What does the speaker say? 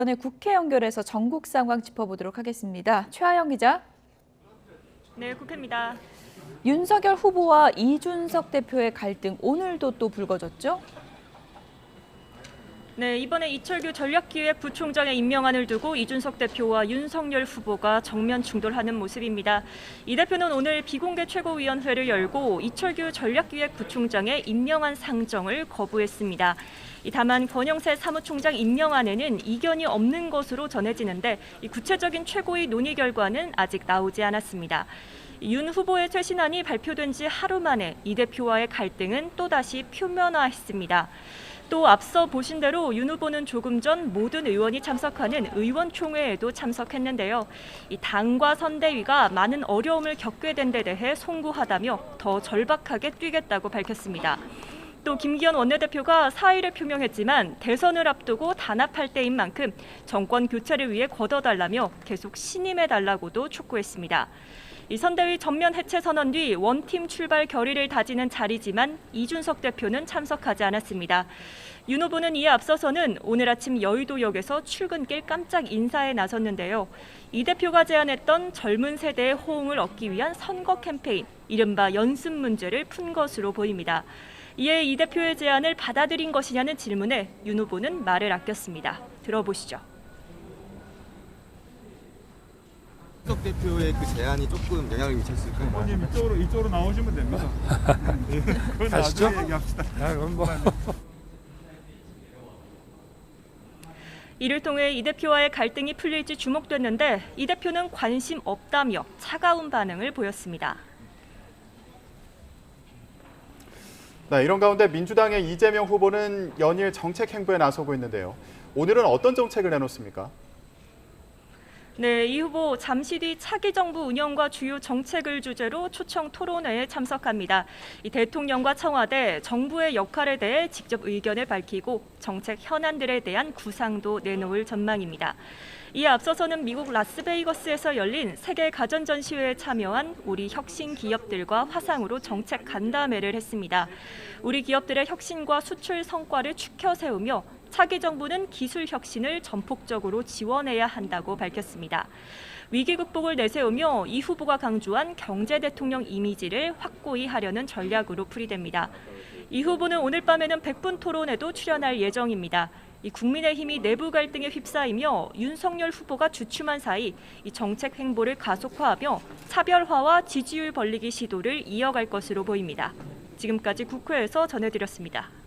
이번에 국회 연결해서 전국 상황 짚어보도록 하겠습니다. 최하영 기자. 네, 국회입니다. 윤석열 후보와 이준석 대표의 갈등 오늘도 또 불거졌죠? 네, 이번에 이철규 전략기획부총장의 임명안을 두고 이준석 대표와 윤석열 후보가 정면 충돌하는 모습입니다. 이 대표는 오늘 비공개 최고위원회를 열고 이철규 전략기획부총장의 임명안 상정을 거부했습니다. 다만 권영세 사무총장 임명안에는 이견이 없는 것으로 전해지는데 구체적인 최고위 논의 결과는 아직 나오지 않았습니다. 윤 후보의 퇴신안이 발표된 지 하루 만에 이 대표와의 갈등은 또다시 표면화했습니다. 또 앞서 보신 대로 윤 후보는 조금 전 모든 의원이 참석하는 의원총회에도 참석했는데요. 이 당과 선대위가 많은 어려움을 겪게 된 데 대해 송구하다며 더 절박하게 뛰겠다고 밝혔습니다. 또 김기현 원내대표가 사의를 표명했지만 대선을 앞두고 단합할 때인 만큼 정권 교체를 위해 걷어달라며 계속 신임해달라고도 촉구했습니다. 이 선대위 전면 해체 선언 뒤 원팀 출발 결의를 다지는 자리지만 이준석 대표는 참석하지 않았습니다. 윤 후보는 이에 앞서서는 오늘 아침 여의도역에서 출근길 깜짝 인사에 나섰는데요. 이 대표가 제안했던 젊은 세대의 호응을 얻기 위한 선거 캠페인, 이른바 연습 문제를 푼 것으로 보입니다. 이에 이 대표의 제안을 받아들인 것이냐는 질문에 윤 후보는 말을 아꼈습니다. 들어보시죠. 이준석 대표의 그 제안이 조금 영향을 미쳤을까요? 의원님 이쪽으로 나오시면 됩니다. 그건 가시죠? 나중에 얘기합시다. 그럼 뭐. 이를 통해 이 대표와의 갈등이 풀릴지 주목됐는데 이 대표는 관심 없다며 차가운 반응을 보였습니다. 네, 이런 가운데 민주당의 이재명 후보는 연일 정책 행보에 나서고 있는데요. 오늘은 어떤 정책을 내놓습니까? 네, 이 후보 잠시 뒤 차기 정부 운영과 주요 정책을 주제로 초청 토론회에 참석합니다. 이 대통령과 청와대, 정부의 역할에 대해 직접 의견을 밝히고 정책 현안들에 대한 구상도 내놓을 전망입니다. 이에 앞서서는 미국 라스베이거스에서 열린 세계 가전 전시회에 참여한 우리 혁신 기업들과 화상으로 정책 간담회를 했습니다. 우리 기업들의 혁신과 수출 성과를 추켜 세우며 차기 정부는 기술 혁신을 전폭적으로 지원해야 한다고 밝혔습니다. 위기 극복을 내세우며 이 후보가 강조한 경제 대통령 이미지를 확고히 하려는 전략으로 풀이됩니다. 이 후보는 오늘 밤에는 100분 토론에도 출연할 예정입니다. 이 국민의힘이 내부 갈등에 휩싸이며 윤석열 후보가 주춤한 사이 이 정책 행보를 가속화하며 차별화와 지지율 벌리기 시도를 이어갈 것으로 보입니다. 지금까지 국회에서 전해드렸습니다.